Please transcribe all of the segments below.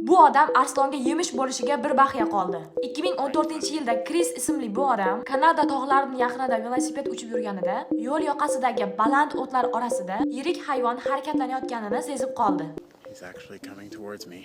Bu odam arslonga yemish bo'lishiga bir baxya qoldi. 2014-yilda Kris ismli bu odam Kanada tog'larining yaqinida velosiped uchib yurganida yo'l yoqasidagi baland o'tlar orasida yirik hayvon harakatlanayotganini sezib qoldi. He's actually coming towards me.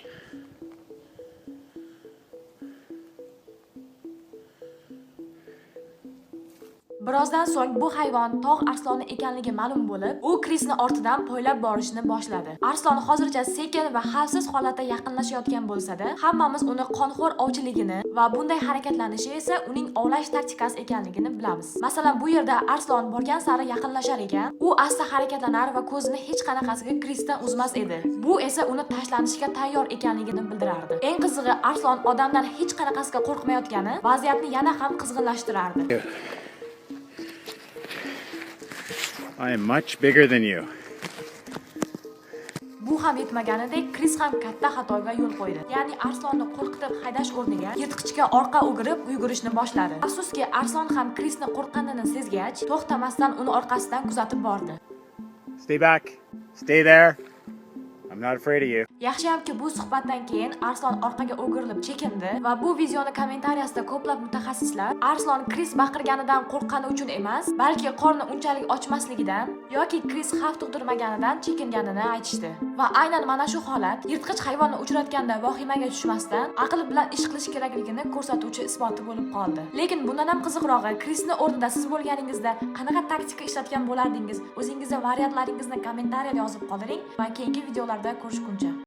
Birozdan so'ng bu hayvon tog' arsloni ekanligi ma'lum bo'lib, u Krisni ortidan poylab borishni boshladi. Arslon hozircha sekin va xavfsiz holatda yaqinlashayotgan bo'lsa-da, hammamiz uni qonxo'r ovchiligini va bunday harakatlanishi esa uning ovlash taktikasi ekanligini bilamiz. Masalan, bu yerda arslon borgan sari yaqinlashar ekan, u asta harakatlanar va ko'zini hech qanaqasiga Krisdan uzmas edi. Bu esa uni tashlanishga tayyor ekanligini bildirardi. Eng qizig'i, arslon odamdan hech qanaqasiga qo'rqmayotgani vaziyatni yana ham qizg'inlashtirardi. I am much bigger than you. Bu ham yetmaganidek, Kris ham katta xatoga yo'l qo'ydi. Ya'ni arslonni qo'rqitib haydash o'rniga yirtqichga orqa o'girib yugurishni boshladi. Afsuski, arslon ham Krisni qo'rqqanini sezgach, to'xtamasdan uni orqasidan kuzatib bordi. Stay back. Stay there. I'm not afraid of you. Yaxshiyamki bu suhbatdan keyin arslon orqaga o'girilib chekindi va bu videoni kommentariyasida ko'plab mutaxassislar arslon Kris baqirganidan qo'rqqani uchun emas, balki qorni unchalik ochmasligidan yoki Kris xavf tug'dirmaganidan chekinganini aytishdi. Va aynan mana shu holat yirtqich hayvonni uchratganda vahimaga tushmasdan aql bilan ish qilish kerakligini ko'rsatuvchi isboti bo'lib qoldi. Lekin bundan ham qiziqrog'i, Krisni o'rnida siz bo'lganingizda qanaqa taktika ishlatgan bo'lardingiz? O'zingizning variantlaringizni kommentariyada yozib qoldiring va keyingi videolarda ko'rishguncha